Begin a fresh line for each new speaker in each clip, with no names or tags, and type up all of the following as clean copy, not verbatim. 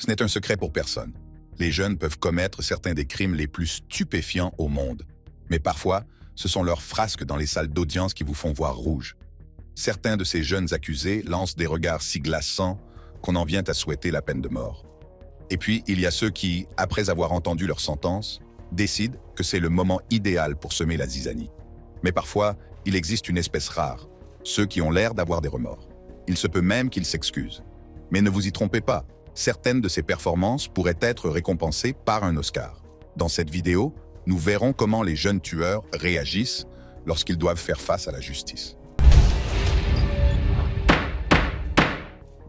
Ce n'est un secret pour personne. Les jeunes peuvent commettre certains des crimes les plus stupéfiants au monde. Mais parfois, ce sont leurs frasques dans les salles d'audience qui vous font voir rouge. Certains de ces jeunes accusés lancent des regards si glaçants qu'on en vient à souhaiter la peine de mort. Et puis, il y a ceux qui, après avoir entendu leur sentence, décident que c'est le moment idéal pour semer la zizanie. Mais parfois, il existe une espèce rare, ceux qui ont l'air d'avoir des remords. Il se peut même qu'ils s'excusent. Mais ne vous y trompez pas, certaines de ces performances pourraient être récompensées par un Oscar. Dans cette vidéo, nous verrons comment les jeunes tueurs réagissent lorsqu'ils doivent faire face à la justice.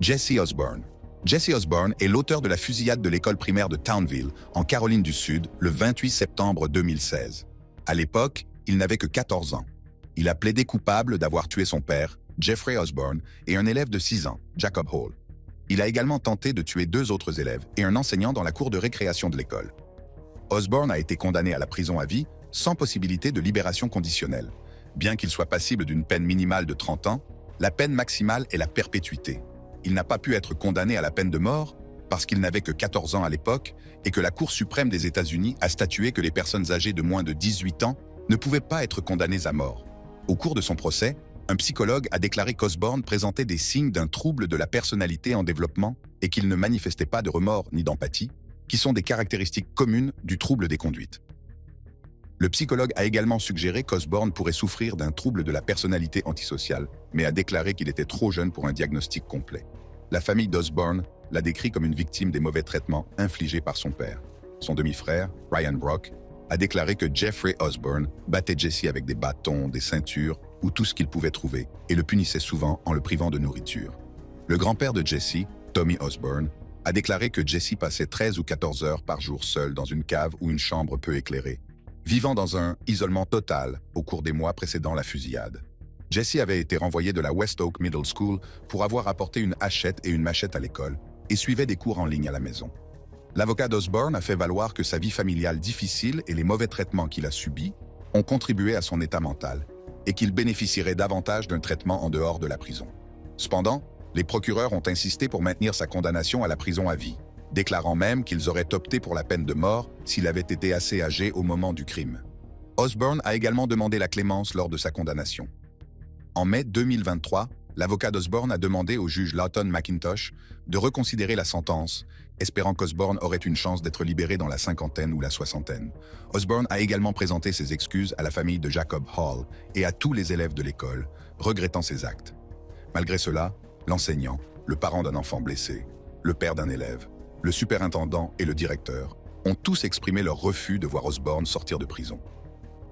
Jesse Osborne. Jesse Osborne est l'auteur de la fusillade de l'école primaire de Townville, en Caroline du Sud, le 28 septembre 2016. À l'époque, il n'avait que 14 ans. Il a plaidé coupable d'avoir tué son père, Jeffrey Osborne, et un élève de 6 ans, Jacob Hall. Il a également tenté de tuer 2 autres élèves et un enseignant dans la cour de récréation de l'école. Osborne a été condamné à la prison à vie, sans possibilité de libération conditionnelle. Bien qu'il soit passible d'une peine minimale de 30 ans, la peine maximale est la perpétuité. Il n'a pas pu être condamné à la peine de mort parce qu'il n'avait que 14 ans à l'époque et que la Cour suprême des États-Unis a statué que les personnes âgées de moins de 18 ans ne pouvaient pas être condamnées à mort. Au cours de son procès, un psychologue a déclaré qu'Osborne présentait des signes d'un trouble de la personnalité en développement et qu'il ne manifestait pas de remords ni d'empathie, qui sont des caractéristiques communes du trouble des conduites. Le psychologue a également suggéré qu'Osborne pourrait souffrir d'un trouble de la personnalité antisociale, mais a déclaré qu'il était trop jeune pour un diagnostic complet. La famille d'Osborne l'a décrit comme une victime des mauvais traitements infligés par son père. Son demi-frère, Ryan Brock, a déclaré que Jeffrey Osborne battait Jesse avec des bâtons, des ceintures ou tout ce qu'il pouvait trouver et le punissait souvent en le privant de nourriture. Le grand-père de Jesse, Tommy Osborne, a déclaré que Jesse passait 13 ou 14 heures par jour seul dans une cave ou une chambre peu éclairée, vivant dans un isolement total au cours des mois précédant la fusillade. Jesse avait été renvoyé de la West Oak Middle School pour avoir apporté une hachette et une machette à l'école et suivait des cours en ligne à la maison. L'avocat d'Osborne a fait valoir que sa vie familiale difficile et les mauvais traitements qu'il a subis ont contribué à son état mental et qu'il bénéficierait davantage d'un traitement en dehors de la prison. Cependant, les procureurs ont insisté pour maintenir sa condamnation à la prison à vie, déclarant même qu'ils auraient opté pour la peine de mort s'il avait été assez âgé au moment du crime. Osborne a également demandé la clémence lors de sa condamnation. En mai 2023, l'avocat d'Osborne a demandé au juge Lawton McIntosh de reconsidérer la sentence, espérant qu'Osborne aurait une chance d'être libéré dans la cinquantaine ou la soixantaine. Osborne a également présenté ses excuses à la famille de Jacob Hall et à tous les élèves de l'école, regrettant ses actes. Malgré cela, l'enseignant, le parent d'un enfant blessé, le père d'un élève, le superintendant et le directeur ont tous exprimé leur refus de voir Osborne sortir de prison.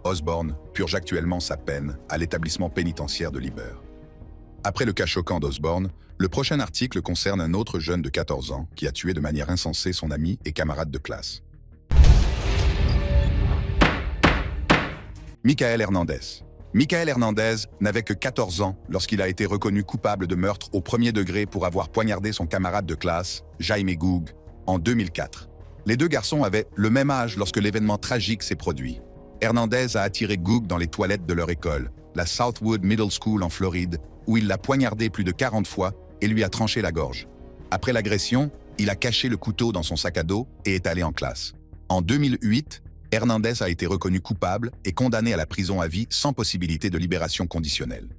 Osborne purge actuellement sa peine à l'établissement pénitentiaire de Liber. Après le cas choquant d'Osborne, le prochain article concerne un autre jeune de 14 ans qui a tué de manière insensée son ami et camarade de classe. Michael Hernandez. Michael Hernandez n'avait que 14 ans lorsqu'il a été reconnu coupable de meurtre au premier degré pour avoir poignardé son camarade de classe, Jaime Goog, en 2004. Les deux garçons avaient le même âge lorsque l'événement tragique s'est produit. Hernandez a attiré Goog dans les toilettes de leur école, la Southwood Middle School en Floride, où il l'a poignardé plus de 40 fois et lui a tranché la gorge. Après l'agression, il a caché le couteau dans son sac à dos et est allé en classe. En 2008, Hernandez a été reconnu coupable et condamné à la prison à vie sans possibilité de libération conditionnelle.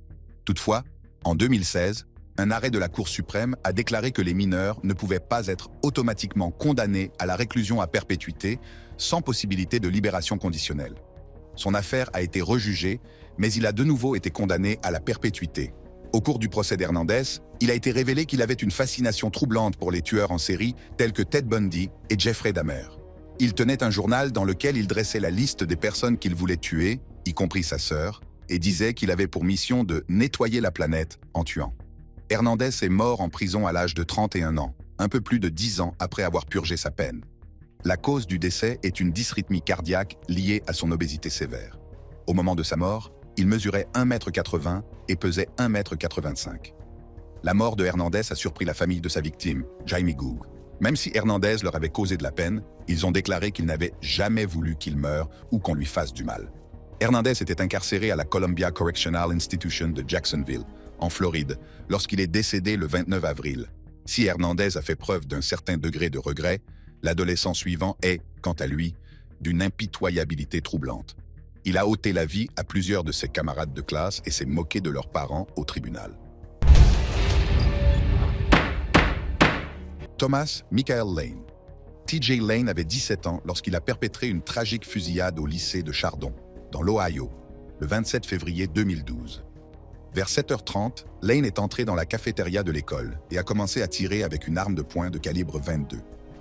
Toutefois, en 2016, un arrêt de la Cour suprême a déclaré que les mineurs ne pouvaient pas être automatiquement condamnés à la réclusion à perpétuité sans possibilité de libération conditionnelle. Son affaire a été rejugée, mais il a de nouveau été condamné à la perpétuité. Au cours du procès d'Hernandez, il a été révélé qu'il avait une fascination troublante pour les tueurs en série tels que Ted Bundy et Jeffrey Dahmer. Il tenait un journal dans lequel il dressait la liste des personnes qu'il voulait tuer, y compris sa sœur, et disait qu'il avait pour mission de nettoyer la planète en tuant. Hernandez est mort en prison à l'âge de 31 ans, un peu plus de 10 ans après avoir purgé sa peine. La cause du décès est une dysrythmie cardiaque liée à son obésité sévère. Au moment de sa mort, il mesurait 1,80 m et pesait 1,85 m. La mort de Hernandez a surpris la famille de sa victime, Jaime Goog. Même si Hernandez leur avait causé de la peine, ils ont déclaré qu'ils n'avaient jamais voulu qu'il meure ou qu'on lui fasse du mal. Hernandez était incarcéré à la Columbia Correctional Institution de Jacksonville, en Floride, lorsqu'il est décédé le 29 avril. Si Hernandez a fait preuve d'un certain degré de regret, l'adolescent suivant est, quant à lui, d'une impitoyabilité troublante. Il a ôté la vie à plusieurs de ses camarades de classe et s'est moqué de leurs parents au tribunal. Thomas Michael Lane. TJ Lane avait 17 ans lorsqu'il a perpétré une tragique fusillade au lycée de Chardon, dans l'Ohio, le 27 février 2012. Vers 7h30, Lane est entré dans la cafétéria de l'école et a commencé à tirer avec une arme de poing de calibre 22.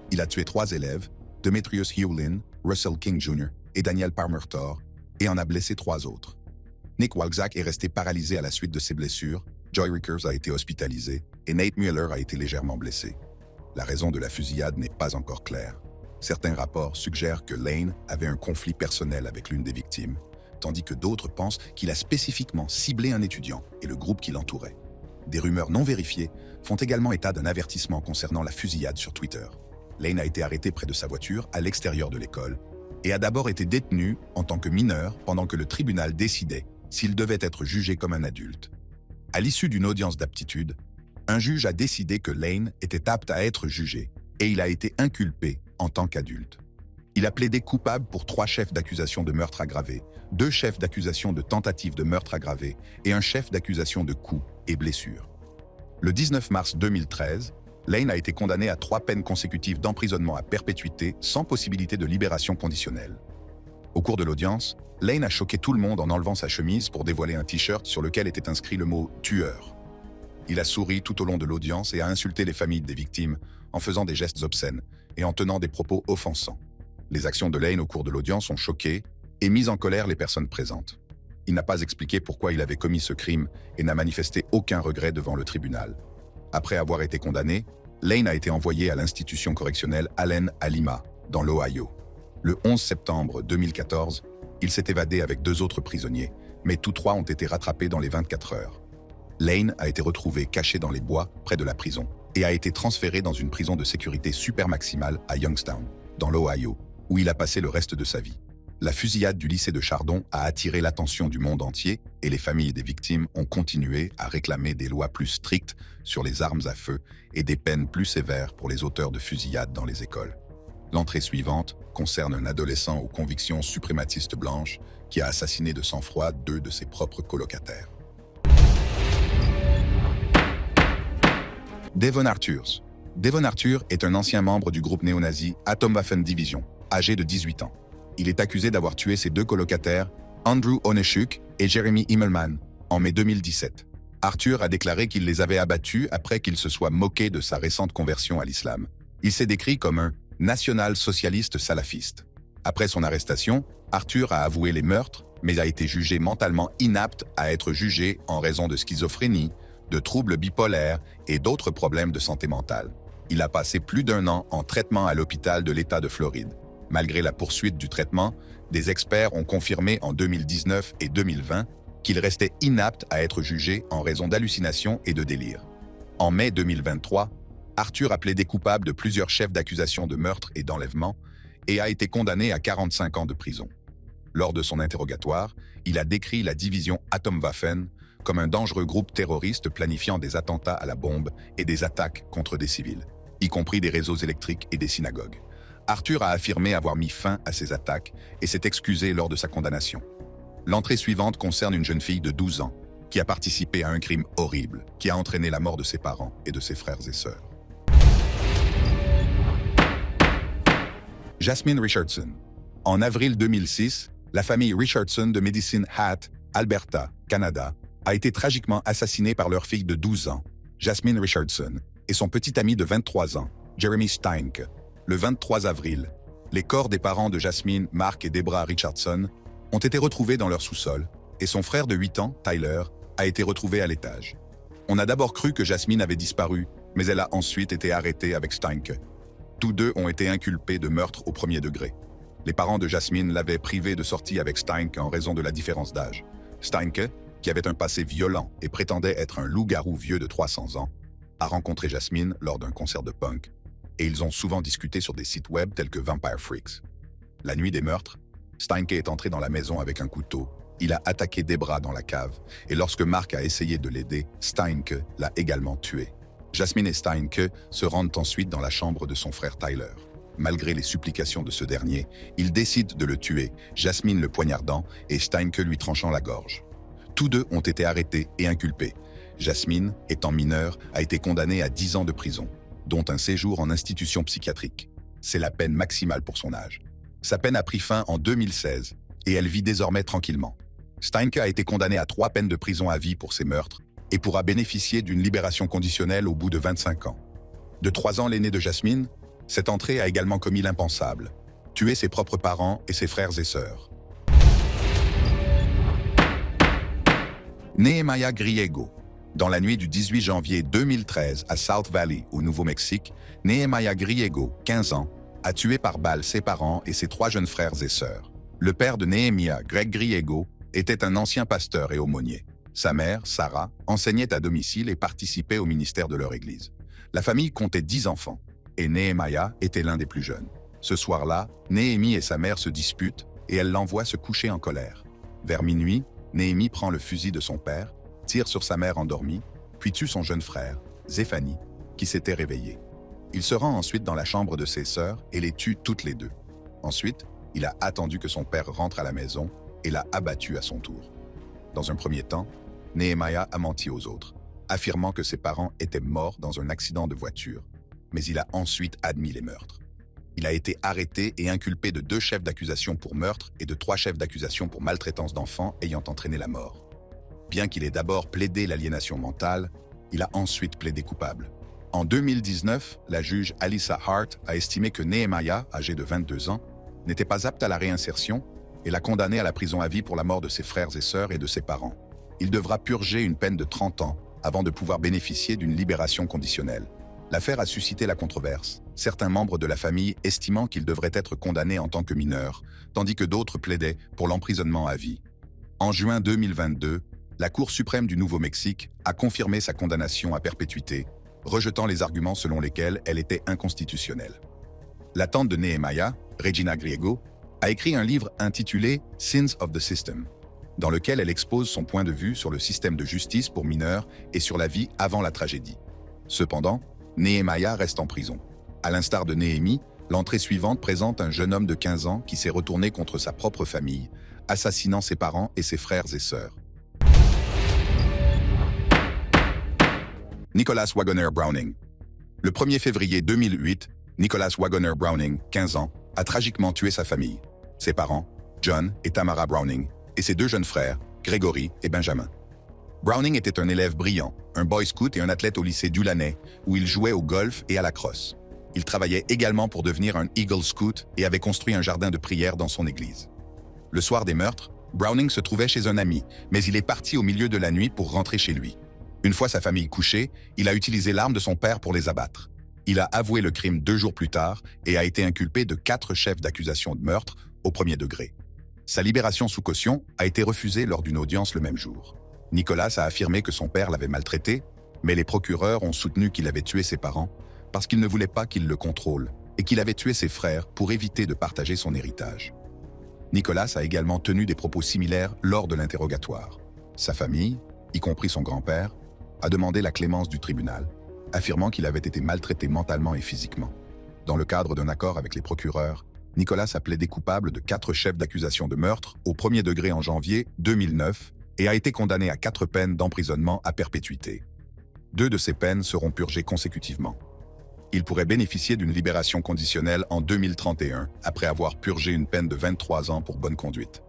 Il a tué 3 élèves, Demetrius Hewlin, Russell King Jr. et Daniel Palmer-Thor, et en a blessé 3 autres. Nick Walczak est resté paralysé à la suite de ses blessures, Joy Rickers a été hospitalisé et Nate Mueller a été légèrement blessé. La raison de la fusillade n'est pas encore claire. Certains rapports suggèrent que Lane avait un conflit personnel avec l'une des victimes, tandis que d'autres pensent qu'il a spécifiquement ciblé un étudiant et le groupe qui l'entourait. Des rumeurs non vérifiées font également état d'un avertissement concernant la fusillade sur Twitter. Lane a été arrêté près de sa voiture à l'extérieur de l'école et a d'abord été détenu en tant que mineur pendant que le tribunal décidait s'il devait être jugé comme un adulte. À l'issue d'une audience d'aptitude, un juge a décidé que Lane était apte à être jugé et il a été inculpé en tant qu'adulte. Il a plaidé coupable pour 3 chefs d'accusation de meurtre aggravé, 2 chefs d'accusation de tentative de meurtre aggravé et un chef d'accusation de coups et blessures. Le 19 mars 2013, Lane a été condamné à 3 peines consécutives d'emprisonnement à perpétuité sans possibilité de libération conditionnelle. Au cours de l'audience, Lane a choqué tout le monde en enlevant sa chemise pour dévoiler un t-shirt sur lequel était inscrit le mot « tueur ». Il a souri tout au long de l'audience et a insulté les familles des victimes en faisant des gestes obscènes et en tenant des propos offensants. Les actions de Lane au cours de l'audience ont choqué et mis en colère les personnes présentes. Il n'a pas expliqué pourquoi il avait commis ce crime et n'a manifesté aucun regret devant le tribunal. Après avoir été condamné, Lane a été envoyé à l'institution correctionnelle Allen à Lima, dans l'Ohio. Le 11 septembre 2014, il s'est évadé avec 2 autres prisonniers, mais tous 3 ont été rattrapés dans les 24 heures. Lane a été retrouvé caché dans les bois près de la prison et a été transféré dans une prison de sécurité super maximale à Youngstown, dans l'Ohio, où il a passé le reste de sa vie. La fusillade du lycée de Chardon a attiré l'attention du monde entier et les familles des victimes ont continué à réclamer des lois plus strictes sur les armes à feu et des peines plus sévères pour les auteurs de fusillades dans les écoles. L'entrée suivante concerne un adolescent aux convictions suprématistes blanches qui a assassiné de sang-froid 2 de ses propres colocataires. Devon Arthurs. Devon Arthur est un ancien membre du groupe néo-nazi Atomwaffen Division, âgé de 18 ans. Il est accusé d'avoir tué ses 2 colocataires, Andrew Oneshuk et Jeremy Himmelman, en mai 2017. Arthur a déclaré qu'il les avait abattus après qu'il se soit moqué de sa récente conversion à l'islam. Il s'est décrit comme un national-socialiste salafiste. Après son arrestation, Arthur a avoué les meurtres, mais a été jugé mentalement inapte à être jugé en raison de schizophrénie, de troubles bipolaires et d'autres problèmes de santé mentale. Il a passé plus d'1 an en traitement à l'hôpital de l'État de Floride. Malgré la poursuite du traitement, des experts ont confirmé en 2019 et 2020 qu'il restait inapte à être jugé en raison d'hallucinations et de délire. En mai 2023, Arthur a plaidé coupable de plusieurs chefs d'accusation de meurtre et d'enlèvement et a été condamné à 45 ans de prison. Lors de son interrogatoire, il a décrit la division Atomwaffen comme un dangereux groupe terroriste planifiant des attentats à la bombe et des attaques contre des civils, y compris des réseaux électriques et des synagogues. Arthur a affirmé avoir mis fin à ces attaques et s'est excusé lors de sa condamnation. L'entrée suivante concerne une jeune fille de 12 ans qui a participé à un crime horrible qui a entraîné la mort de ses parents et de ses frères et sœurs. Jasmine Richardson. En avril 2006, la famille Richardson de Medicine Hat, Alberta, Canada, a été tragiquement assassinée par leur fille de 12 ans, Jasmine Richardson, et son petit ami de 23 ans, Jeremy Steinke. Le 23 avril, les corps des parents de Jasmine, Mark et Debra Richardson ont été retrouvés dans leur sous-sol et son frère de 8 ans, Tyler, a été retrouvé à l'étage. On a d'abord cru que Jasmine avait disparu, mais elle a ensuite été arrêtée avec Steinke. Tous 2 ont été inculpés de meurtre au 1er degré. Les parents de Jasmine l'avaient privée de sortie avec Steinke en raison de la différence d'âge. Steinke, qui avait un passé violent et prétendait être un loup-garou vieux de 300 ans, a rencontré Jasmine lors d'un concert de punk, et ils ont souvent discuté sur des sites web tels que Vampire Freaks. La nuit des meurtres, Steinke est entré dans la maison avec un couteau, il a attaqué Debra dans la cave, et lorsque Mark a essayé de l'aider, Steinke l'a également tué. Jasmine et Steinke se rendent ensuite dans la chambre de son frère Tyler. Malgré les supplications de ce dernier, ils décident de le tuer, Jasmine le poignardant et Steinke lui tranchant la gorge. Tous deux ont été arrêtés et inculpés. Jasmine, étant mineure, a été condamnée à 10 ans de prison, dont un séjour en institution psychiatrique. C'est la peine maximale pour son âge. Sa peine a pris fin en 2016 et elle vit désormais tranquillement. Steinke a été condamné à 3 peines de prison à vie pour ses meurtres et pourra bénéficier d'une libération conditionnelle au bout de 25 ans. De 3 ans l'aîné de Jasmine, cette entrée a également commis l'impensable, tuer ses propres parents et ses frères et sœurs. Nehemiah Griego. Dans la nuit du 18 janvier 2013 à South Valley, au Nouveau-Mexique, Nehemiah Griego, 15 ans, a tué par balle ses parents et ses 3 jeunes frères et sœurs. Le père de Nehemiah, Greg Griego, était un ancien pasteur et aumônier. Sa mère, Sarah, enseignait à domicile et participait au ministère de leur église. La famille comptait 10 enfants, et Nehemiah était l'un des plus jeunes. Ce soir-là, Néhémie et sa mère se disputent et elle l'envoie se coucher en colère. Vers minuit, Néhémie prend le fusil de son père, tire sur sa mère endormie, puis tue son jeune frère, Zéphanie, qui s'était réveillé. Il se rend ensuite dans la chambre de ses sœurs et les tue toutes les deux. Ensuite, il a attendu que son père rentre à la maison et l'a abattu à son tour. Dans un premier temps, Nehemiah a menti aux autres, affirmant que ses parents étaient morts dans un accident de voiture, mais il a ensuite admis les meurtres. Il a été arrêté et inculpé de 2 chefs d'accusation pour meurtre et de 3 chefs d'accusation pour maltraitance d'enfants ayant entraîné la mort. Bien qu'il ait d'abord plaidé l'aliénation mentale, il a ensuite plaidé coupable. En 2019, la juge Alyssa Hart a estimé que Nehemiah, âgé de 22 ans, n'était pas apte à la réinsertion et l'a condamné à la prison à vie pour la mort de ses frères et sœurs et de ses parents. Il devra purger une peine de 30 ans avant de pouvoir bénéficier d'une libération conditionnelle. L'affaire a suscité la controverse, certains membres de la famille estimant qu'il devrait être condamné en tant que mineur, tandis que d'autres plaidaient pour l'emprisonnement à vie. En juin 2022, la Cour suprême du Nouveau-Mexique a confirmé sa condamnation à perpétuité, rejetant les arguments selon lesquels elle était inconstitutionnelle. La tante de Nehemiah, Regina Griego, a écrit un livre intitulé « Sins of the System », dans lequel elle expose son point de vue sur le système de justice pour mineurs et sur la vie avant la tragédie. Cependant, Nehemiah reste en prison. À l'instar de Néhémie, l'entrée suivante présente un jeune homme de 15 ans qui s'est retourné contre sa propre famille, assassinant ses parents et ses frères et sœurs. Nicholas Wagoner Browning. Le 1er février 2008, Nicholas Wagoner Browning, 15 ans, a tragiquement tué sa famille, ses parents, John et Tamara Browning, et ses 2 jeunes frères, Gregory et Benjamin. Browning était un élève brillant, un boy scout et un athlète au lycée d'Ulanay, où il jouait au golf et à la crosse. Il travaillait également pour devenir un Eagle Scout et avait construit un jardin de prière dans son église. Le soir des meurtres, Browning se trouvait chez un ami, mais il est parti au milieu de la nuit pour rentrer chez lui. Une fois sa famille couchée, il a utilisé l'arme de son père pour les abattre. Il a avoué le crime 2 jours plus tard et a été inculpé de 4 chefs d'accusation de meurtre au 1er degré. Sa libération sous caution a été refusée lors d'une audience le même jour. Nicolas a affirmé que son père l'avait maltraité, mais les procureurs ont soutenu qu'il avait tué ses parents parce qu'il ne voulait pas qu'il le contrôle et qu'il avait tué ses frères pour éviter de partager son héritage. Nicolas a également tenu des propos similaires lors de l'interrogatoire. Sa famille, y compris son grand-père, a demandé la clémence du tribunal, affirmant qu'il avait été maltraité mentalement et physiquement. Dans le cadre d'un accord avec les procureurs, Nicolas a plaidé coupable de 4 chefs d'accusation de meurtre au 1er degré en janvier 2009 et a été condamné à 4 peines d'emprisonnement à perpétuité. 2 de ces peines seront purgées consécutivement. Il pourrait bénéficier d'une libération conditionnelle en 2031 après avoir purgé une peine de 23 ans pour bonne conduite.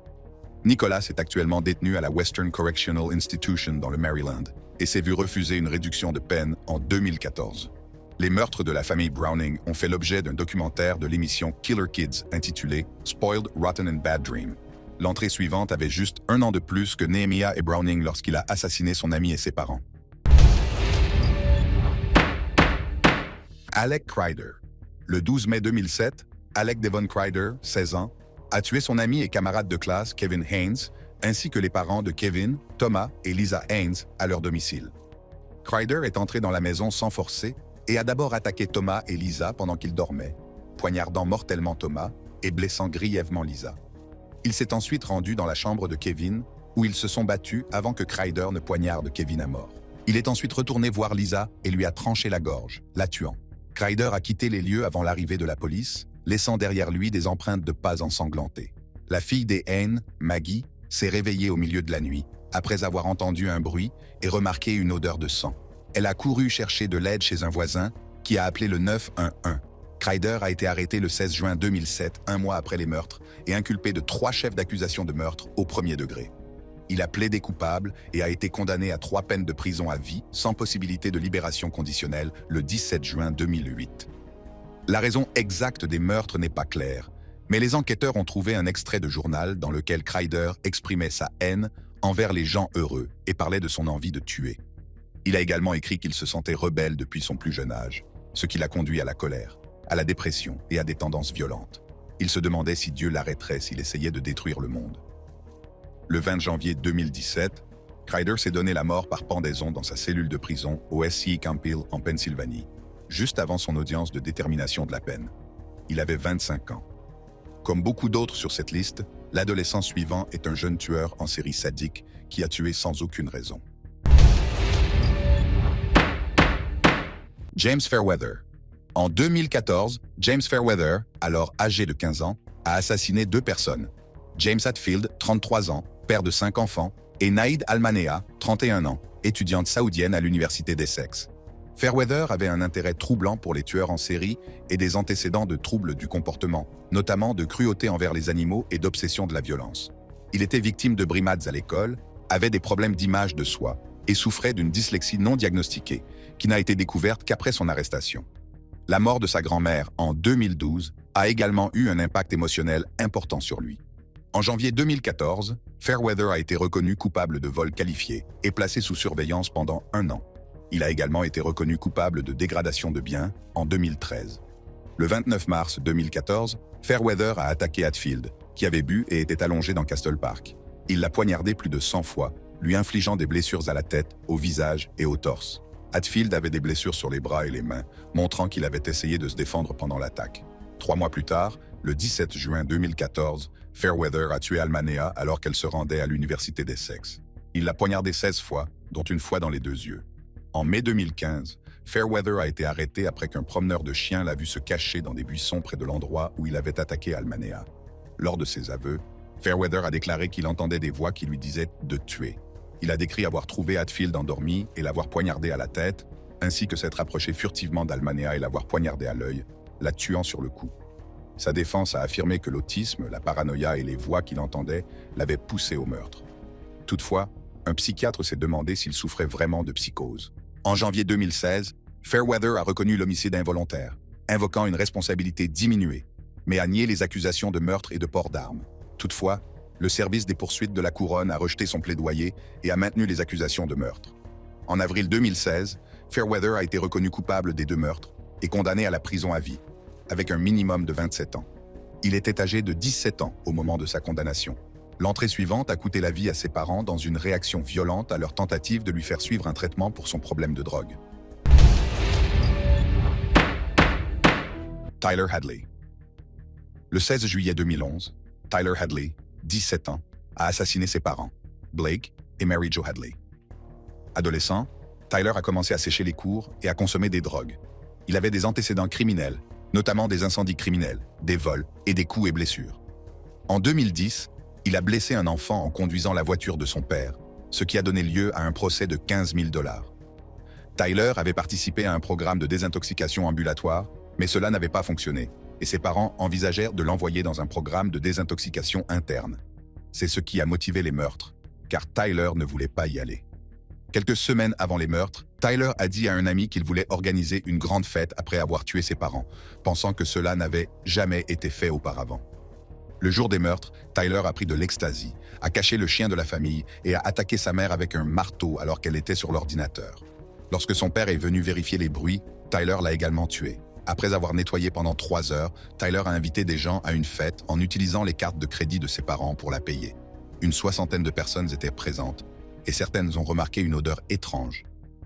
Nicolas est actuellement détenu à la Western Correctional Institution dans le Maryland et s'est vu refuser une réduction de peine en 2014. Les meurtres de la famille Browning ont fait l'objet d'un documentaire de l'émission Killer Kids intitulé « Spoiled, Rotten and Bad Dream ». L'entrée suivante avait juste 1 an de plus que Nehemiah et Browning lorsqu'il a assassiné son ami et ses parents. Alec Crider. Le 12 mai 2007, Alec Devon Crider, 16 ans, a tué son ami et camarade de classe Kevin Haynes, ainsi que les parents de Kevin, Thomas et Lisa Haynes à leur domicile. Crider est entré dans la maison sans forcer et a d'abord attaqué Thomas et Lisa pendant qu'ils dormaient, poignardant mortellement Thomas et blessant grièvement Lisa. Il s'est ensuite rendu dans la chambre de Kevin, où ils se sont battus avant que Crider ne poignarde Kevin à mort. Il est ensuite retourné voir Lisa et lui a tranché la gorge, la tuant. Crider a quitté les lieux avant l'arrivée de la police, laissant derrière lui des empreintes de pas ensanglantées. La fille des Haines, Maggie, s'est réveillée au milieu de la nuit, après avoir entendu un bruit et remarqué une odeur de sang. Elle a couru chercher de l'aide chez un voisin, qui a appelé le 911. Crider a été arrêté le 16 juin 2007, un mois après les meurtres, et inculpé de 3 chefs d'accusation de meurtre au premier degré. Il a plaidé coupable et a été condamné à 3 peines de prison à vie, sans possibilité de libération conditionnelle, le 17 juin 2008. La raison exacte des meurtres n'est pas claire, mais les enquêteurs ont trouvé un extrait de journal dans lequel Crider exprimait sa haine envers les gens heureux et parlait de son envie de tuer. Il a également écrit qu'il se sentait rebelle depuis son plus jeune âge, ce qui l'a conduit à la colère, à la dépression et à des tendances violentes. Il se demandait si Dieu l'arrêterait s'il essayait de détruire le monde. Le 20 janvier 2017, Crider s'est donné la mort par pendaison dans sa cellule de prison au SCI Camp Hill en Pennsylvanie, juste avant son audience de détermination de la peine. Il avait 25 ans. Comme beaucoup d'autres sur cette liste, l'adolescent suivant est un jeune tueur en série sadique qui a tué sans aucune raison. James Fairweather. En 2014, James Fairweather, alors âgé de 15 ans, a assassiné 2 personnes. James Hatfield, 33 ans, père de 5 enfants, et Naïd Al-Manea, 31 ans, étudiante saoudienne à l'université d'Essex. Fairweather avait un intérêt troublant pour les tueurs en série et des antécédents de troubles du comportement, notamment de cruauté envers les animaux et d'obsession de la violence. Il était victime de brimades à l'école, avait des problèmes d'image de soi et souffrait d'une dyslexie non diagnostiquée, qui n'a été découverte qu'après son arrestation. La mort de sa grand-mère en 2012 a également eu un impact émotionnel important sur lui. En janvier 2014, Fairweather a été reconnu coupable de vol qualifié et placé sous surveillance pendant 1 an. Il a également été reconnu coupable de dégradation de biens en 2013. Le 29 mars 2014, Fairweather a attaqué Hatfield, qui avait bu et était allongé dans Castle Park. Il l'a poignardé plus de 100 fois, lui infligeant des blessures à la tête, au visage et au torse. Hatfield avait des blessures sur les bras et les mains, montrant qu'il avait essayé de se défendre pendant l'attaque. 3 mois plus tard, le 17 juin 2014, Fairweather a tué Al-Manea alors qu'elle se rendait à l'université d'Essex. Il l'a poignardée 16 fois, dont une fois dans les 2 yeux. En mai 2015, Fairweather a été arrêté après qu'un promeneur de chiens l'a vu se cacher dans des buissons près de l'endroit où il avait attaqué Al-Manea. Lors de ses aveux, Fairweather a déclaré qu'il entendait des voix qui lui disaient de tuer. Il a décrit avoir trouvé Hatfield endormi et l'avoir poignardé à la tête, ainsi que s'être approché furtivement d'Al-Manea et l'avoir poignardé à l'œil, la tuant sur le coup. Sa défense a affirmé que l'autisme, la paranoïa et les voix qu'il entendait l'avaient poussé au meurtre. Toutefois, un psychiatre s'est demandé s'il souffrait vraiment de psychose. En janvier 2016, Fairweather a reconnu l'homicide involontaire, invoquant une responsabilité diminuée, mais a nié les accusations de meurtre et de port d'armes. Toutefois, le service des poursuites de la Couronne a rejeté son plaidoyer et a maintenu les accusations de meurtre. En avril 2016, Fairweather a été reconnu coupable des 2 meurtres et condamné à la prison à vie, avec un minimum de 27 ans. Il était âgé de 17 ans au moment de sa condamnation. L'entrée suivante a coûté la vie à ses parents dans une réaction violente à leur tentative de lui faire suivre un traitement pour son problème de drogue. Tyler Hadley. Le 16 juillet 2011, Tyler Hadley, 17 ans, a assassiné ses parents, Blake et Mary Jo Hadley. Adolescent, Tyler a commencé à sécher les cours et à consommer des drogues. Il avait des antécédents criminels, notamment des incendies criminels, des vols et des coups et blessures. En 2010, il a blessé un enfant en conduisant la voiture de son père, ce qui a donné lieu à un procès de 15 000 $. Tyler avait participé à un programme de désintoxication ambulatoire, mais cela n'avait pas fonctionné, et ses parents envisagèrent de l'envoyer dans un programme de désintoxication interne. C'est ce qui a motivé les meurtres, car Tyler ne voulait pas y aller. Quelques semaines avant les meurtres, Tyler a dit à un ami qu'il voulait organiser une grande fête après avoir tué ses parents, pensant que cela n'avait jamais été fait auparavant. Le jour des meurtres, Tyler a pris de l'ecstasy, a caché le chien de la famille et a attaqué sa mère avec un marteau alors qu'elle était sur l'ordinateur. Lorsque son père est venu vérifier les bruits, Tyler l'a également tué. Après avoir nettoyé pendant 3 heures, Tyler a invité des gens à une fête en utilisant les cartes de crédit de ses parents pour la payer. Une 60aine de personnes étaient présentes et certaines ont remarqué une odeur étrange.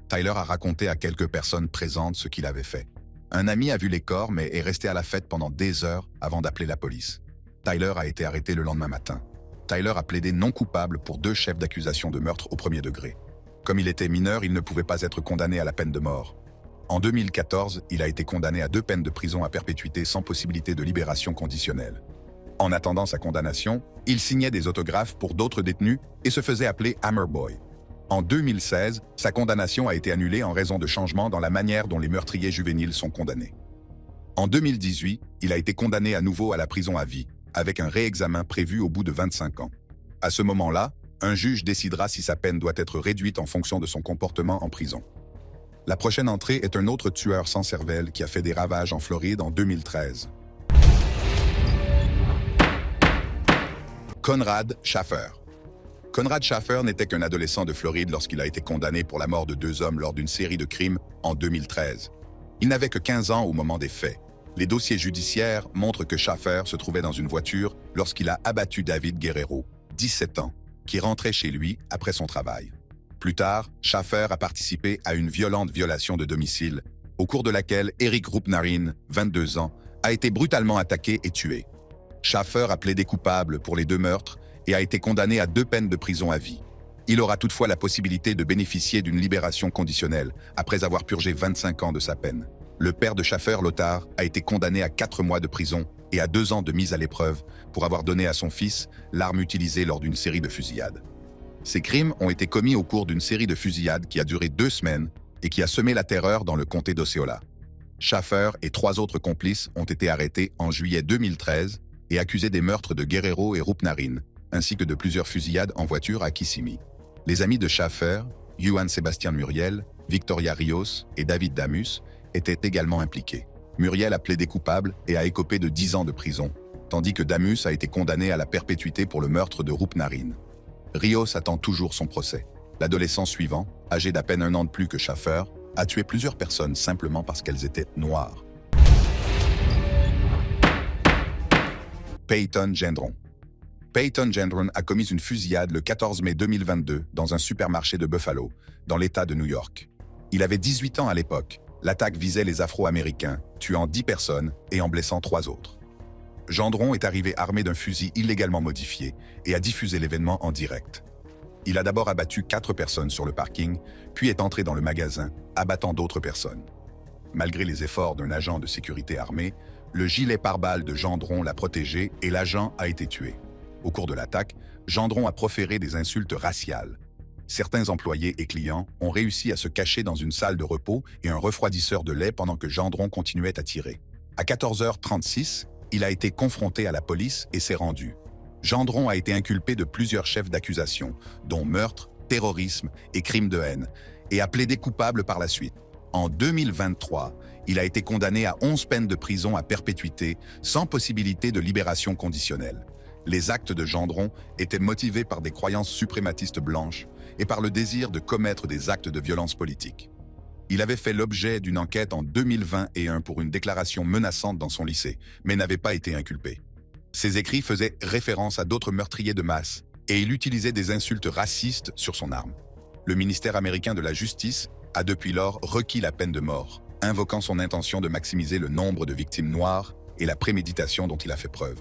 Tyler a raconté à quelques personnes présentes ce qu'il avait fait. Un ami a vu les corps mais est resté à la fête pendant des heures avant d'appeler la police. Tyler a été arrêté le lendemain matin. Tyler a plaidé non coupable pour 2 chefs d'accusation de meurtre au premier degré. Comme il était mineur, il ne pouvait pas être condamné à la peine de mort. En 2014, il a été condamné à 2 peines de prison à perpétuité sans possibilité de libération conditionnelle. En attendant sa condamnation, il signait des autographes pour d'autres détenus et se faisait appeler Hammer Boy. En 2016, sa condamnation a été annulée en raison de changements dans la manière dont les meurtriers juvéniles sont condamnés. En 2018, il a été condamné à nouveau à la prison à vie, avec un réexamen prévu au bout de 25 ans. À ce moment-là, un juge décidera si sa peine doit être réduite en fonction de son comportement en prison. La prochaine entrée est un autre tueur sans cervelle qui a fait des ravages en Floride en 2013. Conrad Schaeffer. Conrad Schaeffer n'était qu'un adolescent de Floride lorsqu'il a été condamné pour la mort de 2 hommes lors d'une série de crimes en 2013. Il n'avait que 15 ans au moment des faits. Les dossiers judiciaires montrent que Schaeffer se trouvait dans une voiture lorsqu'il a abattu David Guerrero, 17 ans, qui rentrait chez lui après son travail. Plus tard, Schaeffer a participé à une violente violation de domicile, au cours de laquelle Eric Roupnarin, 22 ans, a été brutalement attaqué et tué. Schaeffer a plaidé coupable pour les 2 meurtres et a été condamné à 2 peines de prison à vie. Il aura toutefois la possibilité de bénéficier d'une libération conditionnelle après avoir purgé 25 ans de sa peine. Le père de Schaeffer, Lothar, a été condamné à 4 mois de prison et à 2 ans de mise à l'épreuve pour avoir donné à son fils l'arme utilisée lors d'une série de fusillades. Ces crimes ont été commis au cours d'une série de fusillades qui a duré 2 semaines et qui a semé la terreur dans le comté d'Osceola. Schaeffer et 3 autres complices ont été arrêtés en juillet 2013 et accusés des meurtres de Guerrero et Roupnarin, ainsi que de plusieurs fusillades en voiture à Kissimmee. Les amis de Schaeffer, Johann Sebastian Muriel, Victoria Rios et David Damus, étaient également impliqués. Muriel a plaidé coupable et a écopé de 10 ans de prison, tandis que Damus a été condamné à la perpétuité pour le meurtre de Roupnarin. Rios attend toujours son procès. L'adolescent suivant, âgé d'à peine 1 an de plus que Schaeffer, a tué plusieurs personnes simplement parce qu'elles étaient noires. Peyton Gendron. Peyton Gendron a commis une fusillade le 14 mai 2022 dans un supermarché de Buffalo, dans l'État de New York. Il avait 18 ans à l'époque. L'attaque visait les Afro-Américains, tuant 10 personnes et en blessant 3 autres. Gendron est arrivé armé d'un fusil illégalement modifié et a diffusé l'événement en direct. Il a d'abord abattu 4 personnes sur le parking, puis est entré dans le magasin, abattant d'autres personnes. Malgré les efforts d'un agent de sécurité armé, le gilet pare-balles de Gendron l'a protégé et l'agent a été tué. Au cours de l'attaque, Gendron a proféré des insultes raciales. Certains employés et clients ont réussi à se cacher dans une salle de repos et un refroidisseur de lait pendant que Gendron continuait à tirer. À 14h36, il a été confronté à la police et s'est rendu. Gendron a été inculpé de plusieurs chefs d'accusation, dont meurtre, terrorisme et crimes de haine, et a plaidé coupable par la suite. En 2023, il a été condamné à 11 peines de prison à perpétuité, sans possibilité de libération conditionnelle. Les actes de Gendron étaient motivés par des croyances suprématistes blanches et par le désir de commettre des actes de violence politique. Il avait fait l'objet d'une enquête en 2021 pour une déclaration menaçante dans son lycée, mais n'avait pas été inculpé. Ses écrits faisaient référence à d'autres meurtriers de masse et il utilisait des insultes racistes sur son arme. Le ministère américain de la Justice a depuis lors requis la peine de mort, invoquant son intention de maximiser le nombre de victimes noires et la préméditation dont il a fait preuve.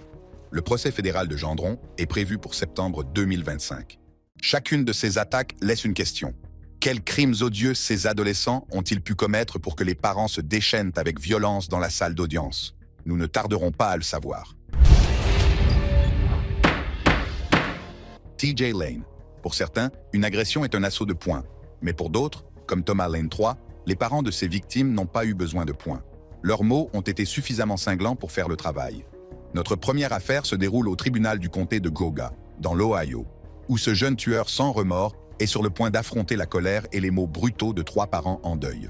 Le procès fédéral de Gendron est prévu pour septembre 2025. Chacune de ces attaques laisse une question. Quels crimes odieux ces adolescents ont-ils pu commettre pour que les parents se déchaînent avec violence dans la salle d'audience? Nous ne tarderons pas à le savoir. TJ Lane. Pour certains, une agression est un assaut de poing. Mais pour d'autres, comme Thomas Lane III, les parents de ces victimes n'ont pas eu besoin de poing. Leurs mots ont été suffisamment cinglants pour faire le travail. Notre première affaire se déroule au tribunal du comté de Geauga, dans l'Ohio, où ce jeune tueur sans remords est sur le point d'affronter la colère et les mots brutaux de 3 parents en deuil.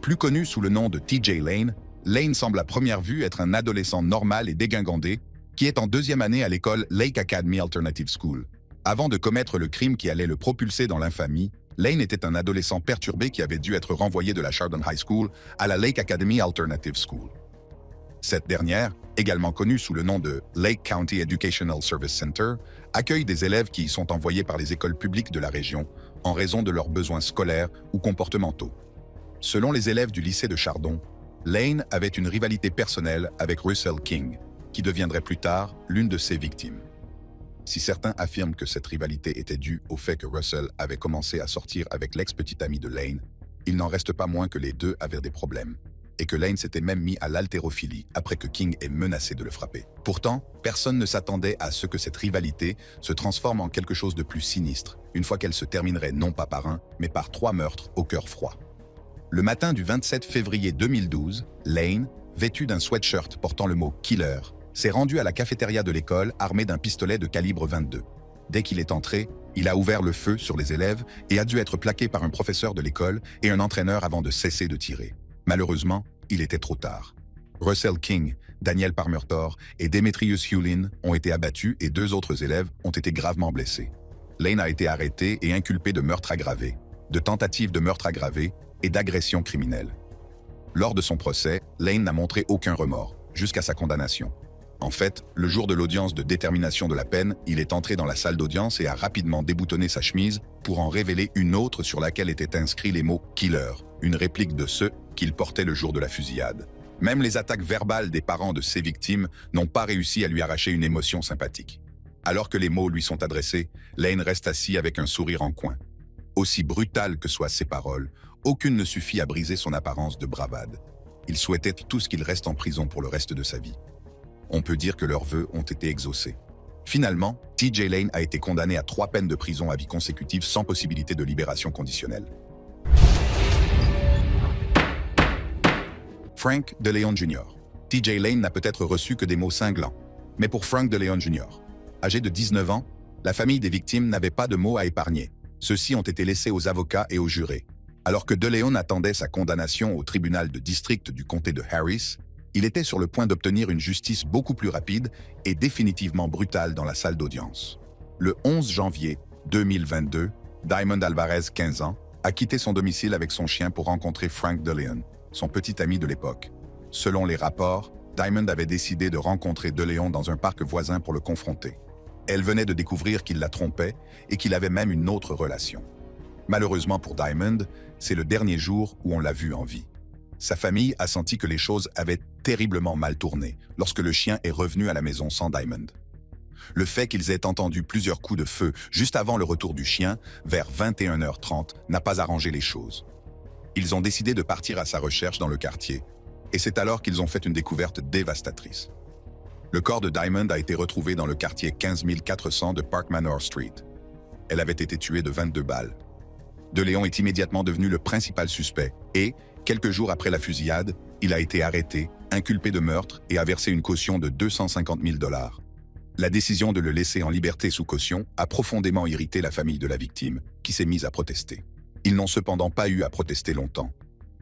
Plus connu sous le nom de TJ Lane, Lane semble à première vue être un adolescent normal et dégingandé qui est en 2e année à l'école Lake Academy Alternative School. Avant de commettre le crime qui allait le propulser dans l'infamie, Lane était un adolescent perturbé qui avait dû être renvoyé de la Chardon High School à la Lake Academy Alternative School. Cette dernière, également connue sous le nom de Lake County Educational Service Center, accueille des élèves qui y sont envoyés par les écoles publiques de la région en raison de leurs besoins scolaires ou comportementaux. Selon les élèves du lycée de Chardon, Lane avait une rivalité personnelle avec Russell King, qui deviendrait plus tard l'une de ses victimes. Si certains affirment que cette rivalité était due au fait que Russell avait commencé à sortir avec l'ex-petite amie de Lane, il n'en reste pas moins que les deux avaient des problèmes, et que Lane s'était même mis à l'haltérophilie après que King ait menacé de le frapper. Pourtant, personne ne s'attendait à ce que cette rivalité se transforme en quelque chose de plus sinistre, une fois qu'elle se terminerait non pas par un, mais par 3 meurtres au cœur froid. Le matin du 27 février 2012, Lane, vêtu d'un sweatshirt portant le mot « Killer », s'est rendu à la cafétéria de l'école armé d'un pistolet de calibre 22. Dès qu'il est entré, il a ouvert le feu sur les élèves et a dû être plaqué par un professeur de l'école et un entraîneur avant de cesser de tirer. Malheureusement, il était trop tard. Russell King, Daniel Parmertor et Demetrius Hewlin ont été abattus et 2 autres élèves ont été gravement blessés. Lane a été arrêté et inculpé de meurtre aggravé, de tentative de meurtre aggravé et d'agression criminelle. Lors de son procès, Lane n'a montré aucun remords, jusqu'à sa condamnation. En fait, le jour de l'audience de détermination de la peine, il est entré dans la salle d'audience et a rapidement déboutonné sa chemise pour en révéler une autre sur laquelle étaient inscrits les mots « Killer », une réplique de ceux qu'il portait le jour de la fusillade. Même les attaques verbales des parents de ses victimes n'ont pas réussi à lui arracher une émotion sympathique. Alors que les mots lui sont adressés, Lane reste assis avec un sourire en coin. Aussi brutales que soient ses paroles, aucune ne suffit à briser son apparence de bravade. Il souhaitait tous qu'il reste en prison pour le reste de sa vie. On peut dire que leurs vœux ont été exaucés. Finalement, TJ Lane a été condamné à 3 peines de prison à vie consécutive sans possibilité de libération conditionnelle. Frank DeLeon Jr. TJ Lane n'a peut-être reçu que des mots cinglants. Mais pour Frank DeLeon Jr., âgé de 19 ans, la famille des victimes n'avait pas de mots à épargner. Ceux-ci ont été laissés aux avocats et aux jurés. Alors que DeLeon attendait sa condamnation au tribunal de district du comté de Harris, il était sur le point d'obtenir une justice beaucoup plus rapide et définitivement brutale dans la salle d'audience. Le 11 janvier 2022, Diamond Alvarez, 15 ans, a quitté son domicile avec son chien pour rencontrer Frank DeLeon, son petit ami de l'époque. Selon les rapports, Diamond avait décidé de rencontrer DeLeon dans un parc voisin pour le confronter. Elle venait de découvrir qu'il la trompait et qu'il avait même une autre relation. Malheureusement pour Diamond, c'est le dernier jour où on l'a vu en vie. Sa famille a senti que les choses avaient terriblement mal tourné lorsque le chien est revenu à la maison sans Diamond. Le fait qu'ils aient entendu plusieurs coups de feu juste avant le retour du chien, vers 21h30, n'a pas arrangé les choses. Ils ont décidé de partir à sa recherche dans le quartier, et c'est alors qu'ils ont fait une découverte dévastatrice. Le corps de Diamond a été retrouvé dans le quartier 15 400 de Park Manor Street. Elle avait été tuée de 22 balles. DeLeon est immédiatement devenu le principal suspect et, quelques jours après la fusillade, il a été arrêté, inculpé de meurtre et a versé une caution de 250 000 $. La décision de le laisser en liberté sous caution a profondément irrité la famille de la victime, qui s'est mise à protester. Ils n'ont cependant pas eu à protester longtemps.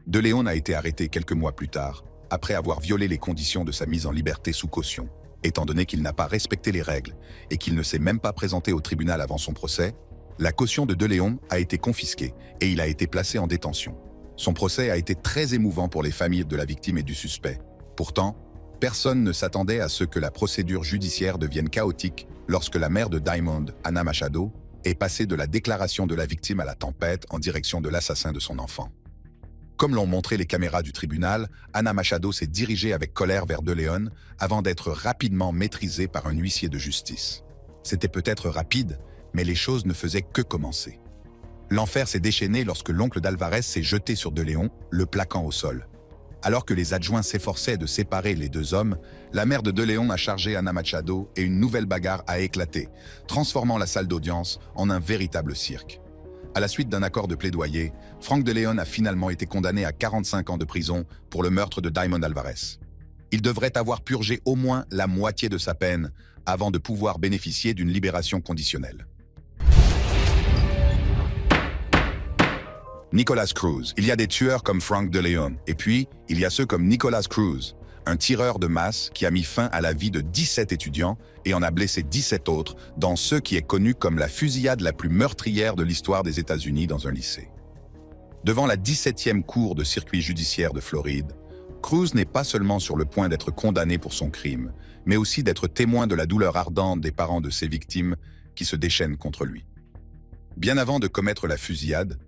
DeLeon a été arrêté quelques mois plus tard, après avoir violé les conditions de sa mise en liberté sous caution. Étant donné qu'il n'a pas respecté les règles et qu'il ne s'est même pas présenté au tribunal avant son procès, la caution de DeLeon a été confisquée et il a été placé en détention. Son procès a été très émouvant pour les familles de la victime et du suspect. Pourtant, personne ne s'attendait à ce que la procédure judiciaire devienne chaotique lorsque la mère de Diamond, Anna Machado, est passée de la déclaration de la victime à la tempête en direction de l'assassin de son enfant. Comme l'ont montré les caméras du tribunal, Anna Machado s'est dirigée avec colère vers DeLeon avant d'être rapidement maîtrisée par un huissier de justice. C'était peut-être rapide, mais les choses ne faisaient que commencer. L'enfer s'est déchaîné lorsque l'oncle d'Alvarez s'est jeté sur DeLeon, le plaquant au sol. Alors que les adjoints s'efforçaient de séparer les 2 hommes, la mère de DeLeon a chargé Anna Machado et une nouvelle bagarre a éclaté, transformant la salle d'audience en un véritable cirque. À la suite d'un accord de plaidoyer, Frank DeLeon a finalement été condamné à 45 ans de prison pour le meurtre de Diamond Alvarez. Il devrait avoir purgé au moins la moitié de sa peine avant de pouvoir bénéficier d'une libération conditionnelle. Nicholas Cruz. Il y a des tueurs comme Frank DeLeon, et puis il y a ceux comme Nicholas Cruz, un tireur de masse qui a mis fin à la vie de 17 étudiants et en a blessé 17 autres dans ce qui est connu comme la fusillade la plus meurtrière de l'histoire des États-Unis dans un lycée. Devant la 17e cour de circuit judiciaire de Floride, Cruz n'est pas seulement sur le point d'être condamné pour son crime, mais aussi d'être témoin de la douleur ardente des parents de ses victimes qui se déchaînent contre lui. Bien avant de commettre la fusillade,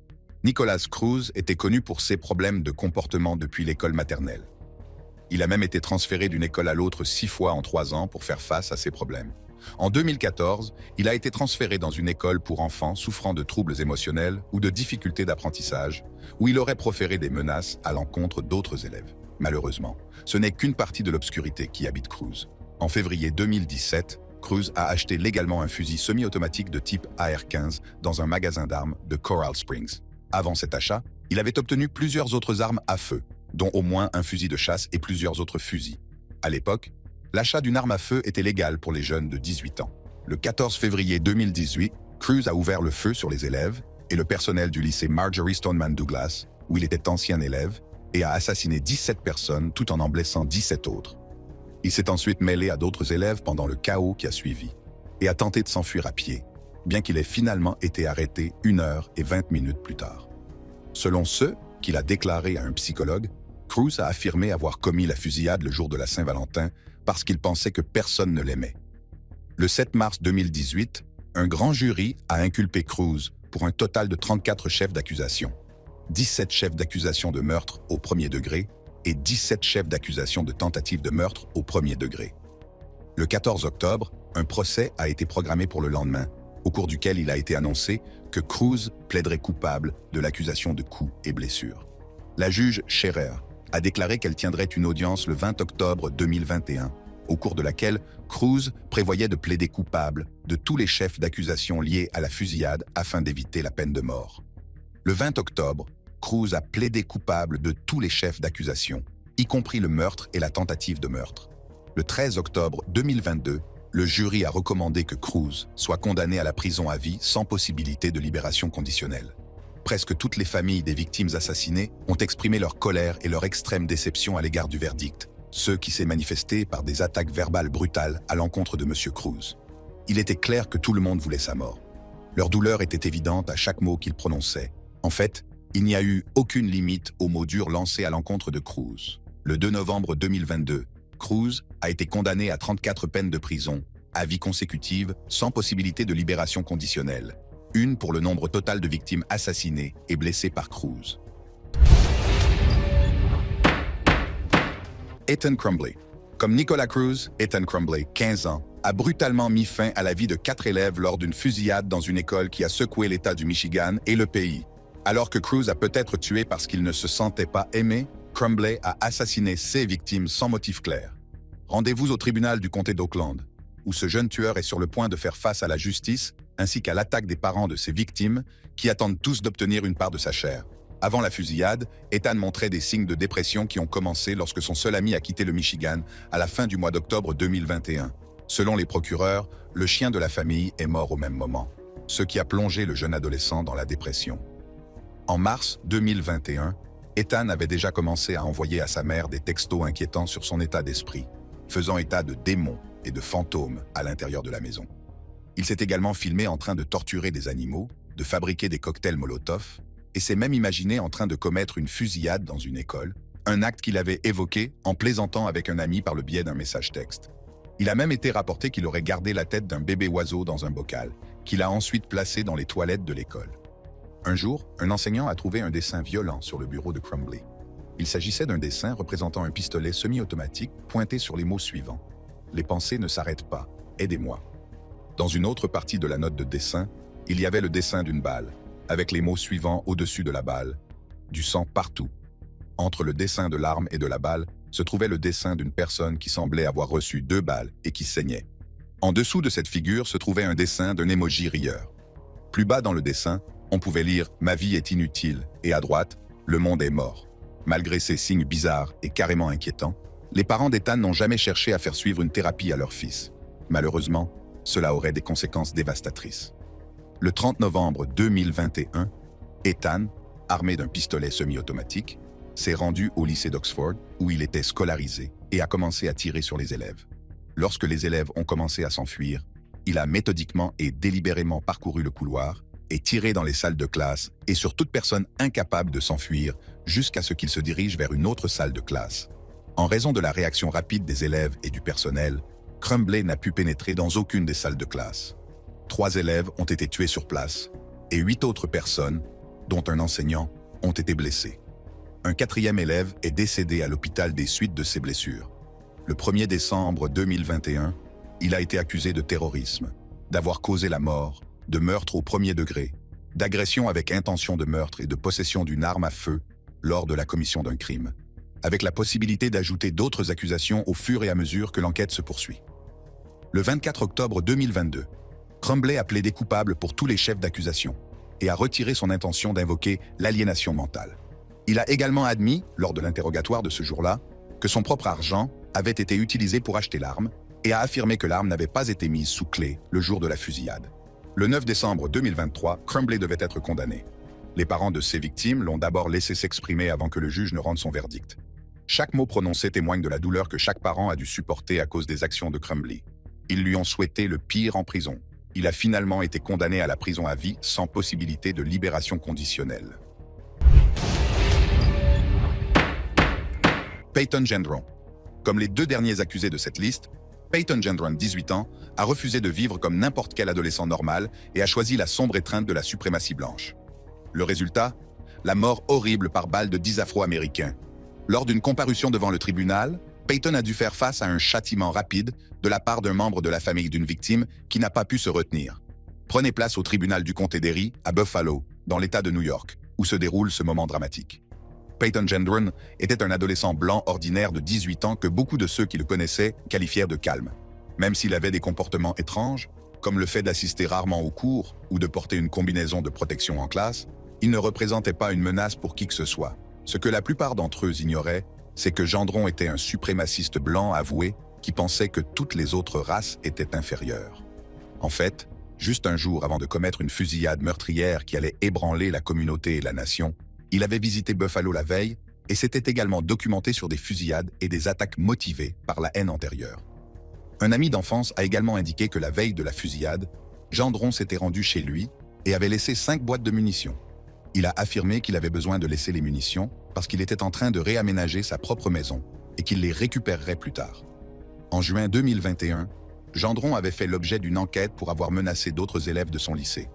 Nicholas Cruz était connu pour ses problèmes de comportement depuis l'école maternelle. Il a même été transféré d'une école à l'autre 6 fois en 3 ans pour faire face à ses problèmes. En 2014, il a été transféré dans une école pour enfants souffrant de troubles émotionnels ou de difficultés d'apprentissage, où il aurait proféré des menaces à l'encontre d'autres élèves. Malheureusement, ce n'est qu'une partie de l'obscurité qui habite Cruz. En février 2017, Cruz a acheté légalement un fusil semi-automatique de type AR-15 dans un magasin d'armes de Coral Springs. Avant cet achat, il avait obtenu plusieurs autres armes à feu, dont au moins un fusil de chasse et plusieurs autres fusils. À l'époque, l'achat d'une arme à feu était légal pour les jeunes de 18 ans. Le 14 février 2018, Cruz a ouvert le feu sur les élèves et le personnel du lycée Marjory Stoneman Douglas, où il était ancien élève, et a assassiné 17 personnes tout en blessant 17 autres. Il s'est ensuite mêlé à d'autres élèves pendant le chaos qui a suivi et a tenté de s'enfuir à pied, bien qu'il ait finalement été arrêté 1 heure et 20 minutes plus tard. Selon ceux qu'il a déclaré à un psychologue, Cruz a affirmé avoir commis la fusillade le jour de la Saint-Valentin parce qu'il pensait que personne ne l'aimait. Le 7 mars 2018, un grand jury a inculpé Cruz pour un total de 34 chefs d'accusation, 17 chefs d'accusation de meurtre au premier degré et 17 chefs d'accusation de tentative de meurtre au premier degré. Le 14 octobre, un procès a été programmé pour le lendemain, au cours duquel il a été annoncé que Cruz plaiderait coupable de l'accusation de coups et blessures. La juge Scherer a déclaré qu'elle tiendrait une audience le 20 octobre 2021, au cours de laquelle Cruz prévoyait de plaider coupable de tous les chefs d'accusation liés à la fusillade afin d'éviter la peine de mort. Le 20 octobre, Cruz a plaidé coupable de tous les chefs d'accusation, y compris le meurtre et la tentative de meurtre. Le 13 octobre 2022, le jury a recommandé que Cruz soit condamné à la prison à vie sans possibilité de libération conditionnelle. Presque toutes les familles des victimes assassinées ont exprimé leur colère et leur extrême déception à l'égard du verdict, ce qui s'est manifesté par des attaques verbales brutales à l'encontre de M. Cruz. Il était clair que tout le monde voulait sa mort. Leur douleur était évidente à chaque mot qu'il prononçait. En fait, il n'y a eu aucune limite aux mots durs lancés à l'encontre de Cruz. Le 2 novembre 2022, Cruz a été condamné à 34 peines de prison, à vie consécutive, sans possibilité de libération conditionnelle. Une pour le nombre total de victimes assassinées et blessées par Cruz. Ethan Crumbley. Comme Nicolas Cruz, Ethan Crumbley, 15 ans, a brutalement mis fin à la vie de 4 élèves lors d'une fusillade dans une école qui a secoué l'État du Michigan et le pays. Alors que Cruz a peut-être tué parce qu'il ne se sentait pas aimé, Crumbley a assassiné ses victimes sans motif clair. Rendez-vous au tribunal du comté d'Oakland, où ce jeune tueur est sur le point de faire face à la justice, ainsi qu'à l'attaque des parents de ses victimes, qui attendent tous d'obtenir une part de sa chair. Avant la fusillade, Ethan montrait des signes de dépression qui ont commencé lorsque son seul ami a quitté le Michigan à la fin du mois d'octobre 2021. Selon les procureurs, le chien de la famille est mort au même moment, ce qui a plongé le jeune adolescent dans la dépression. En mars 2021, Ethan avait déjà commencé à envoyer à sa mère des textos inquiétants sur son état d'esprit, faisant état de démons et de fantômes à l'intérieur de la maison. Il s'est également filmé en train de torturer des animaux, de fabriquer des cocktails Molotov, et s'est même imaginé en train de commettre une fusillade dans une école, un acte qu'il avait évoqué en plaisantant avec un ami par le biais d'un message texte. Il a même été rapporté qu'il aurait gardé la tête d'un bébé oiseau dans un bocal, qu'il a ensuite placé dans les toilettes de l'école. Un jour, un enseignant a trouvé un dessin violent sur le bureau de Crumbley. Il s'agissait d'un dessin représentant un pistolet semi-automatique pointé sur les mots suivants. « Les pensées ne s'arrêtent pas. Aidez-moi. » Dans une autre partie de la note de dessin, il y avait le dessin d'une balle, avec les mots suivants au-dessus de la balle. « Du sang partout. » Entre le dessin de l'arme et de la balle, se trouvait le dessin d'une personne qui semblait avoir reçu 2 balles et qui saignait. En dessous de cette figure se trouvait un dessin d'un emoji rieur. Plus bas dans le dessin, on pouvait lire « Ma vie est inutile » et à droite « Le monde est mort ». Malgré ces signes bizarres et carrément inquiétants, les parents d'Ethan n'ont jamais cherché à faire suivre une thérapie à leur fils. Malheureusement, cela aurait des conséquences dévastatrices. Le 30 novembre 2021, Ethan, armé d'un pistolet semi-automatique, s'est rendu au lycée d'Oxford, où il était scolarisé, et a commencé à tirer sur les élèves. Lorsque les élèves ont commencé à s'enfuir, il a méthodiquement et délibérément parcouru le couloir et tiré dans les salles de classe et sur toute personne incapable de s'enfuir jusqu'à ce qu'il se dirige vers une autre salle de classe. En raison de la réaction rapide des élèves et du personnel, Crumbley n'a pu pénétrer dans aucune des salles de classe. 3 élèves ont été tués sur place et 8 autres personnes, dont un enseignant, ont été blessées. Un 4e élève est décédé à l'hôpital des suites de ses blessures. Le 1er décembre 2021, Il a été accusé de terrorisme, d'avoir causé la mort, de meurtre au premier degré, d'agression avec intention de meurtre et de possession d'une arme à feu lors de la commission d'un crime, avec la possibilité d'ajouter d'autres accusations au fur et à mesure que l'enquête se poursuit. Le 24 octobre 2022, Crumbley a plaidé coupable pour tous les chefs d'accusation et a retiré son intention d'invoquer l'aliénation mentale. Il a également admis, lors de l'interrogatoire de ce jour-là, que son propre argent avait été utilisé pour acheter l'arme et a affirmé que l'arme n'avait pas été mise sous clé le jour de la fusillade. Le 9 décembre 2023, Crumbley devait être condamné. Les parents de ses victimes l'ont d'abord laissé s'exprimer avant que le juge ne rende son verdict. Chaque mot prononcé témoigne de la douleur que chaque parent a dû supporter à cause des actions de Crumbley. Ils lui ont souhaité le pire en prison. Il a finalement été condamné à la prison à vie sans possibilité de libération conditionnelle. Peyton Gendron. Comme les deux derniers accusés de cette liste, Peyton Gendron, 18 ans, a refusé de vivre comme n'importe quel adolescent normal et a choisi la sombre étreinte de la suprématie blanche. Le résultat? La mort horrible par balle de 10 Afro-Américains. Lors d'une comparution devant le tribunal, Peyton a dû faire face à un châtiment rapide de la part d'un membre de la famille d'une victime qui n'a pas pu se retenir. Prenez place au tribunal du comté d'Erie, à Buffalo, dans l'État de New York, où se déroule ce moment dramatique. Peyton Gendron était un adolescent blanc ordinaire de 18 ans que beaucoup de ceux qui le connaissaient qualifièrent de calme. Même s'il avait des comportements étranges, comme le fait d'assister rarement aux cours ou de porter une combinaison de protection en classe, il ne représentait pas une menace pour qui que ce soit. Ce que la plupart d'entre eux ignoraient, c'est que Gendron était un suprémaciste blanc avoué qui pensait que toutes les autres races étaient inférieures. En fait, juste un jour avant de commettre une fusillade meurtrière qui allait ébranler la communauté et la nation, il avait visité Buffalo la veille et s'était également documenté sur des fusillades et des attaques motivées par la haine antérieure. Un ami d'enfance a également indiqué que la veille de la fusillade, Gendron s'était rendu chez lui et avait laissé 5 boîtes de munitions. Il a affirmé qu'il avait besoin de laisser les munitions parce qu'il était en train de réaménager sa propre maison et qu'il les récupérerait plus tard. En juin 2021, Gendron avait fait l'objet d'une enquête pour avoir menacé d'autres élèves de son lycée.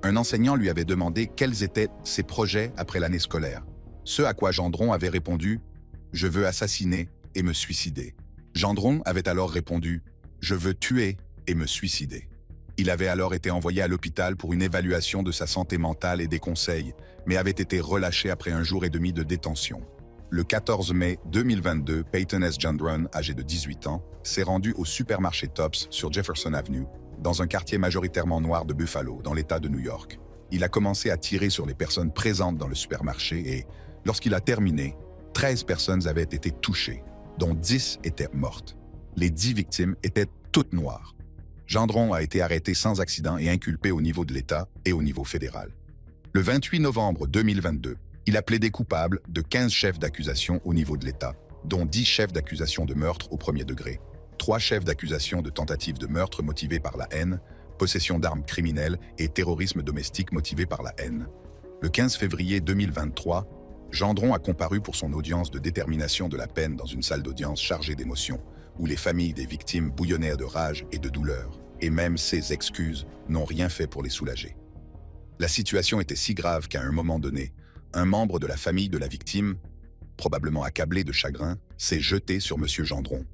Un enseignant lui avait demandé quels étaient ses projets après l'année scolaire. Ce à quoi Gendron avait répondu « Je veux assassiner et me suicider ». Gendron avait alors répondu « Je veux tuer et me suicider ». Il avait alors été envoyé à l'hôpital pour une évaluation de sa santé mentale et des conseils, mais avait été relâché après 1 jour et demi de détention. Le 14 mai 2022, Peyton S. Gendron, âgé de 18 ans, s'est rendu au supermarché Tops sur Jefferson Avenue, dans un quartier majoritairement noir de Buffalo, dans l'État de New York. Il a commencé à tirer sur les personnes présentes dans le supermarché et, lorsqu'il a terminé, 13 personnes avaient été touchées, dont 10 étaient mortes. Les 10 victimes étaient toutes noires. Gendron a été arrêté sans accident et inculpé au niveau de l'État et au niveau fédéral. Le 28 novembre 2022, il a plaidé coupable de 15 chefs d'accusation au niveau de l'État, dont 10 chefs d'accusation de meurtre au premier degré, 3 chefs d'accusation de tentative de meurtre motivés par la haine, possession d'armes criminelles et terrorisme domestique motivé par la haine. Le 15 février 2023, Gendron a comparu pour son audience de détermination de la peine dans une salle d'audience chargée d'émotions, où les familles des victimes bouillonnèrent de rage et de douleur, et même ses excuses n'ont rien fait pour les soulager. La situation était si grave qu'à un moment donné, un membre de la famille de la victime, probablement accablé de chagrin, s'est jeté sur M. Gendron.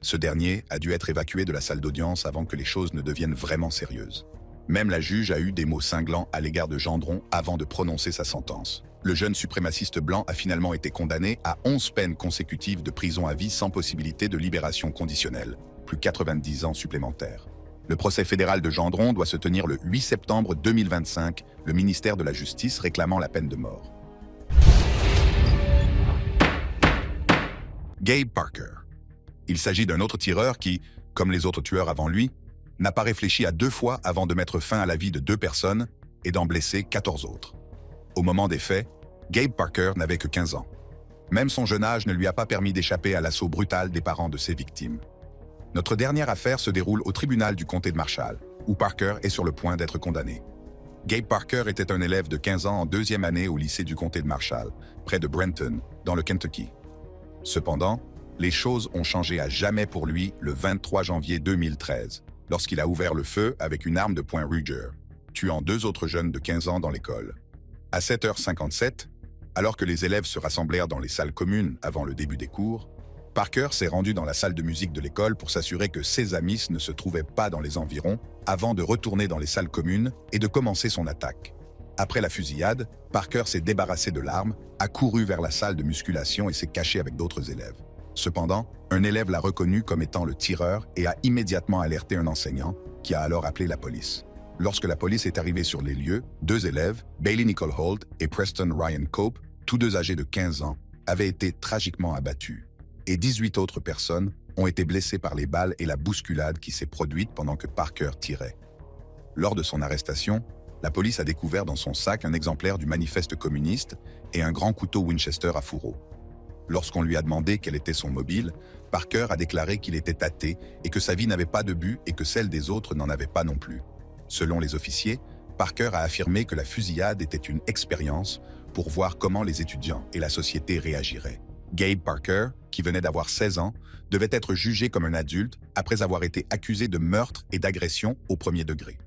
Ce dernier a dû être évacué de la salle d'audience avant que les choses ne deviennent vraiment sérieuses. Même la juge a eu des mots cinglants à l'égard de Gendron avant de prononcer sa sentence. Le jeune suprémaciste blanc a finalement été condamné à 11 peines consécutives de prison à vie sans possibilité de libération conditionnelle, plus 90 ans supplémentaires. Le procès fédéral de Gendron doit se tenir le 8 septembre 2025, le ministère de la Justice réclamant la peine de mort. Gabe Parker. Il s'agit d'un autre tireur qui, comme les autres tueurs avant lui, n'a pas réfléchi à 2 fois avant de mettre fin à la vie de 2 personnes et d'en blesser 14 autres. Au moment des faits, Gabe Parker n'avait que 15 ans. Même son jeune âge ne lui a pas permis d'échapper à l'assaut brutal des parents de ses victimes. Notre dernière affaire se déroule au tribunal du comté de Marshall, où Parker est sur le point d'être condamné. Gabe Parker était un élève de 15 ans en 2e année au lycée du comté de Marshall, près de Brenton, dans le Kentucky. Cependant, les choses ont changé à jamais pour lui le 23 janvier 2013, lorsqu'il a ouvert le feu avec une arme de poing Ruger, tuant 2 autres jeunes de 15 ans dans l'école. À 7h57, alors que les élèves se rassemblèrent dans les salles communes avant le début des cours, Parker s'est rendu dans la salle de musique de l'école pour s'assurer que ses amis ne se trouvaient pas dans les environs avant de retourner dans les salles communes et de commencer son attaque. Après la fusillade, Parker s'est débarrassé de l'arme, a couru vers la salle de musculation et s'est caché avec d'autres élèves. Cependant, un élève l'a reconnu comme étant le tireur et a immédiatement alerté un enseignant, qui a alors appelé la police. Lorsque la police est arrivée sur les lieux, 2 élèves, Bailey Nicole Holt et Preston Ryan Cope, tous 2 âgés de 15 ans, avaient été tragiquement abattus. Et 18 autres personnes ont été blessées par les balles et la bousculade qui s'est produite pendant que Parker tirait. Lors de son arrestation, la police a découvert dans son sac un exemplaire du manifeste communiste et un grand couteau Winchester à fourreau. Lorsqu'on lui a demandé quel était son mobile, Parker a déclaré qu'il était athée et que sa vie n'avait pas de but et que celle des autres n'en avait pas non plus. Selon les officiers, Parker a affirmé que la fusillade était une expérience pour voir comment les étudiants et la société réagiraient. Gabe Parker, qui venait d'avoir 16 ans, devait être jugé comme un adulte après avoir été accusé de meurtre et d'agression au premier degré.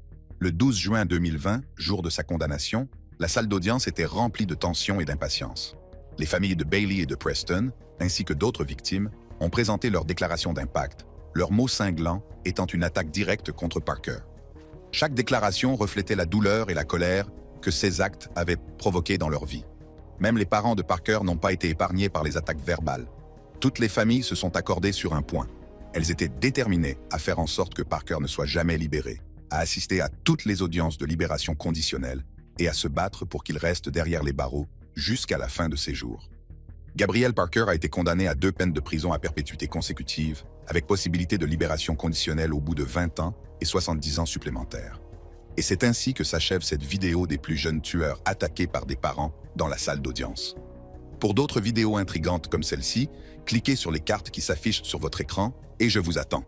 Le 12 juin 2020, jour de sa condamnation, la salle d'audience était remplie de tension et d'impatience. Les familles de Bailey et de Preston, ainsi que d'autres victimes, ont présenté leur déclaration d'impact, leurs mots cinglants étant une attaque directe contre Parker. Chaque déclaration reflétait la douleur et la colère que ces actes avaient provoquées dans leur vie. Même les parents de Parker n'ont pas été épargnés par les attaques verbales. Toutes les familles se sont accordées sur un point. Elles étaient déterminées à faire en sorte que Parker ne soit jamais libéré, à assister à toutes les audiences de libération conditionnelle et à se battre pour qu'il reste derrière les barreaux jusqu'à la fin de ses jours. Gabriel Parker a été condamné à 2 peines de prison à perpétuité consécutive, avec possibilité de libération conditionnelle au bout de 20 ans et 70 ans supplémentaires. Et c'est ainsi que s'achève cette vidéo des plus jeunes tueurs attaqués par des parents dans la salle d'audience. Pour d'autres vidéos intrigantes comme celle-ci, cliquez sur les cartes qui s'affichent sur votre écran et je vous attends.